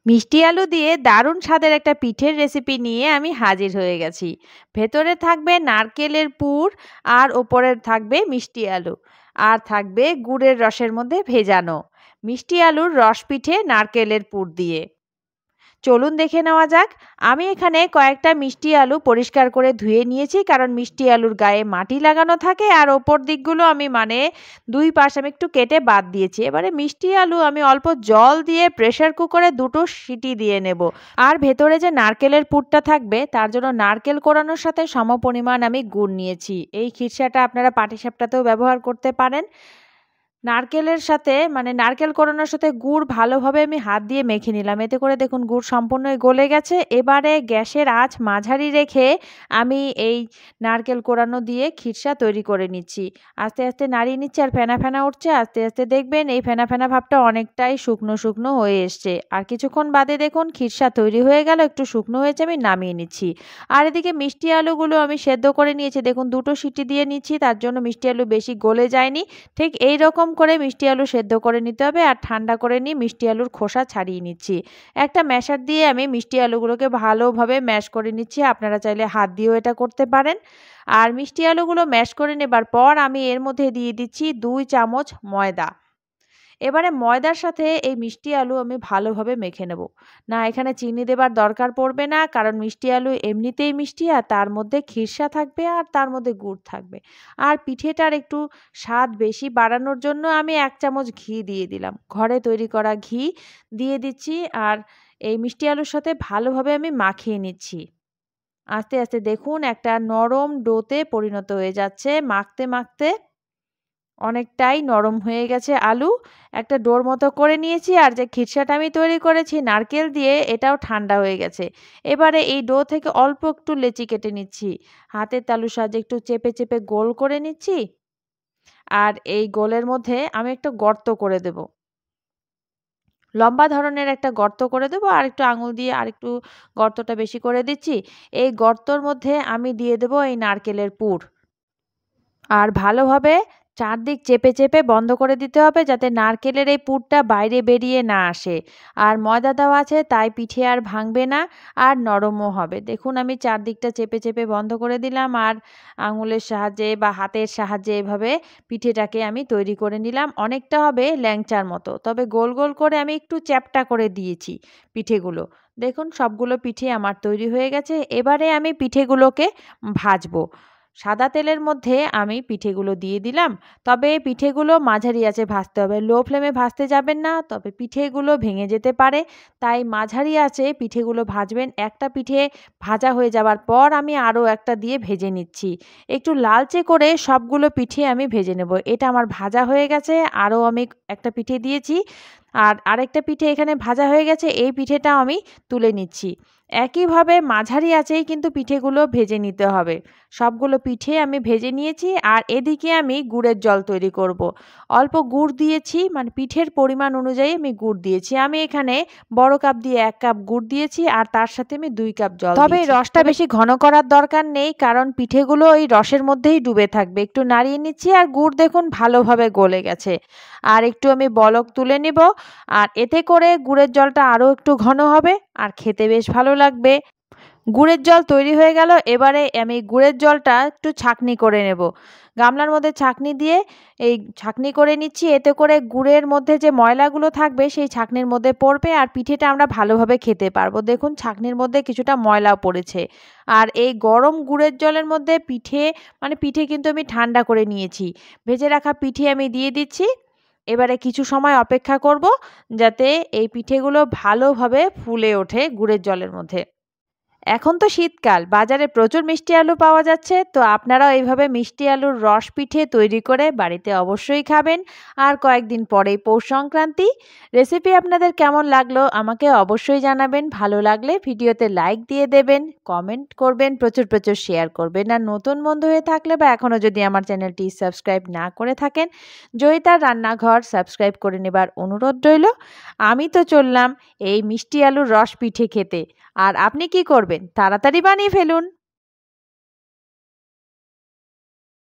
মিষ্টি আলু দিয়ে দারুণ স্বাদের একটা পিঠের রেসিপি নিয়ে আমি হাজির হয়ে গেছি। ভেতরে থাকবে নারকেলের পুর, আর ওপরে থাকবে মিষ্টি আলু, আর থাকবে গুড়ের রসের মধ্যে ভেজানো মিষ্টি আলুর রস পিঠে নারকেলের পুর দিয়ে। চলুন দেখে নেওয়া যাক। আমি এখানে কয়েকটা মিষ্টি আলু পরিষ্কার করে ধুয়ে নিয়েছি, কারণ মিষ্টি আলুর গায়ে মাটি লাগানো থাকে আর ওপর দিকগুলো আমি দুই পাশ আমি একটু কেটে বাদ দিয়েছি। এবারে মিষ্টি আলু আমি অল্প জল দিয়ে প্রেসার কুকারে দুটো সিটি দিয়ে নেব। আর ভেতরে যে নারকেলের পুরটা থাকবে তার জন্য নারকেল কোড়ানোর সাথে সমপরিমাণ আমি গুড় নিয়েছি। এই খিরসাটা আপনারা পাটিসাপটাতেও ব্যবহার করতে পারেন। নারকেলের সাথে নারকেল কোড়ানোর সাথে গুড় ভালোভাবে আমি হাত দিয়ে মেখে নিলাম। এতে করে দেখুন গুড় সম্পূর্ণই গলে গেছে। এবারে গ্যাসের আঁচ মাঝারি রেখে আমি এই নারকেল কোড়ানো দিয়ে খিরসা তৈরি করে নিচ্ছি। আস্তে আস্তে নাড়িয়ে নিচ্ছি আর ফেনা ফেনা উঠছে। আস্তে আস্তে দেখবেন এই ফেনা ফেনা ভাবটা অনেকটাই শুকনো শুকনো হয়ে এসছে। আর কিছুক্ষণ বাদে দেখুন খিরসা তৈরি হয়ে গেল, একটু শুকনো হয়েছে, আমি নামিয়ে নিচ্ছি। আর এদিকে মিষ্টি আলুগুলো আমি সেদ্ধ করে নিয়েছি। দেখুন দুটো সিটি দিয়ে নিচ্ছি, তার জন্য মিষ্টি আলু বেশি গলে যায়নি। ঠিক এই রকম করে মিষ্টি আলু সেদ্ধ করে নিতে হবে। আর ঠান্ডা করে নিয়ে মিষ্টি আলুর খোসা ছাড়িয়ে নিচ্ছি। একটা ম্যাশার দিয়ে আমি মিষ্টি আলুগুলোকে ভালোভাবে ম্যাশ করে নিচ্ছি। আপনারা চাইলে হাত দিয়েও এটা করতে পারেন। আর মিষ্টি আলুগুলো ম্যাশ করে নেবার পর আমি এর মধ্যে দিয়ে দিচ্ছি 2 চামচ ময়দা। এবারে ময়দার সাথে এই মিষ্টি আলু আমি ভালোভাবে মেখে নেব। না, এখানে চিনি দেবার দরকার পড়বে না, কারণ মিষ্টি আলু এমনিতেই মিষ্টি, আর তার মধ্যে খিরসা থাকবে আর তার মধ্যে গুড় থাকবে। আর পিঠেটার একটু স্বাদ বেশি বাড়ানোর জন্য আমি 1 চামচ ঘি দিয়ে দিলাম। ঘরে তৈরি করা ঘি দিয়ে দিচ্ছি। আর এই মিষ্টি আলুর সাথে ভালোভাবে আমি মাখিয়ে নিচ্ছি। আস্তে আস্তে দেখুন একটা নরম ডোতে পরিণত হয়ে যাচ্ছে। মাখতে মাখতে অনেকটাই নরম হয়ে গেছে আলু। একটা ডোর মতো করে নিয়েছি। আর যে খিরসাটা আমি তৈরি করেছি নারকেল দিয়ে, এটাও ঠান্ডা হয়ে গেছে। এবারে এই ডো থেকে অল্প একটু লেচি কেটে নিচ্ছি। হাতের তালুর সাহায্যে একটু চেপে চেপে গোল করে নিচ্ছি। আর এই গোলের মধ্যে আমি একটা গর্ত করে দেব। লম্বা ধরনের একটা গর্ত করে দেব। আর একটু আঙুল দিয়ে আরেকটু গর্তটা বেশি করে দিচ্ছি। এই গর্তর মধ্যে আমি দিয়ে দেব এই নারকেলের পুর। আর ভালোভাবে চারদিক চেপে চেপে বন্ধ করে দিতে হবে, যাতে নারকেলের এই পুরটা বাইরে বেরিয়ে না আসে। আর ময়দা দেওয়া আছে তাই পিঠে আর ভাঙবে না, আর নরমও হবে। দেখুন আমি চারদিকটা চেপে চেপে বন্ধ করে দিলাম। আর আঙুলের সাহায্যে বা হাতের সাহায্যে এভাবে পিঠেটাকে আমি তৈরি করে নিলাম। অনেকটা হবে ল্যাংচার মতো, তবে গোল গোল করে আমি একটু চ্যাপ্টা করে দিয়েছি পিঠেগুলো। দেখুন সবগুলো পিঠে আমার তৈরি হয়ে গেছে। এবারে আমি পিঠেগুলোকে ভাজবো। সাদা তেলের মধ্যে আমি পিঠেগুলো দিয়ে দিলাম। তবে পিঠেগুলো মাঝারি আঁচে ভাজতে হবে, লো ফ্লেমে ভাজতে যাবেন না, তবে পিঠেগুলো ভেঙে যেতে পারে। তাই মাঝারি আঁচে পিঠেগুলো ভাজবেন। একটা পিঠে ভাজা হয়ে যাবার পর আমি আরও একটা দিয়ে ভেজে নিচ্ছি। একটু লালচে করে সবগুলো পিঠে আমি ভেজে নেব। এটা আমার ভাজা হয়ে গেছে। আরও আমি একটা পিঠে দিয়েছি। আর আরেকটা পিঠে এখানে ভাজা হয়ে গেছে, এই পিঠেটাও আমি তুলে নিচ্ছি। একইভাবে মাঝারি আঁচেই কিন্তু পিঠেগুলো ভেজে নিতে হবে। সবগুলো পিঠে আমি ভেজে নিয়েছি। আর এদিকে আমি গুড়ের জল তৈরি করব। অল্প গুড় দিয়েছি, পিঠের পরিমাণ অনুযায়ী আমি গুড় দিয়েছি। আমি এখানে বড় কাপ দিয়ে 1 কাপ গুড় দিয়েছি, আর তার সাথে আমি 2 কাপ জল দিয়েছি। তবে রসটা বেশি ঘন করার দরকার নেই, কারণ পিঠেগুলো এই রসের মধ্যেই ডুবে থাকবে। একটু নাড়িয়ে নিচ্ছি। আর গুড় দেখুন ভালোভাবে গলে গেছে। আর একটু আমি বলক তুলে নিব। আর এতে করে গুড়ের জলটা আরও একটু ঘন হবে আর খেতে বেশ ভালো লাগবে। গুড়ের জল তৈরি হয়ে গেল। এবারে আমি গুড়ের জলটা একটু ছাঁকনি করে নেব। গামলার মধ্যে ছাঁকনি দিয়ে এই ছাঁকনি করে নিচ্ছি। এতে করে গুড়ের মধ্যে যে ময়লাগুলো থাকবে সেই ছাঁকনির মধ্যে পড়বে, আর পিঠেটা আমরা ভালোভাবে খেতে পারবো। দেখুন ছাঁকনির মধ্যে কিছুটা ময়লাও পড়েছে। আর এই গরম গুড়ের জলের মধ্যে পিঠে কিন্তু আমি ঠান্ডা করে নিয়েছি। ভেজে রাখা পিঠে আমি দিয়ে দিচ্ছি। এবারে কিছু সময় অপেক্ষা করব, যাতে এই পিঠেগুলো ভালোভাবে ফুলে ওঠে গুড়ের জলের মধ্যে। এখন তো শীতকাল, বাজারে প্রচুর মিষ্টি আলু পাওয়া যাচ্ছে। তো আপনারাও এইভাবে মিষ্টি আলুর রস পিঠে তৈরি করে বাড়িতে অবশ্যই খাবেন। আর কয়েকদিন পরেই পৌষ সংক্রান্তি। রেসিপি আপনাদের কেমন লাগলো আমাকে অবশ্যই জানাবেন। ভালো লাগলে ভিডিওতে লাইক দিয়ে দেবেন, কমেন্ট করবেন, প্রচুর প্রচুর শেয়ার করবেন। আর নতুন বন্ধু হয়ে থাকলে বা এখনও যদি আমার চ্যানেলটি সাবস্ক্রাইব না করে থাকেন, জয়িতার রান্নাঘর সাবস্ক্রাইব করে নেবার অনুরোধ রইল। আমি তো চললাম এই মিষ্টি আলুর রস পিঠে খেতে। আর আপনি কি করবেন? তাড়াতাড়ি বানিয়ে ফেলুন।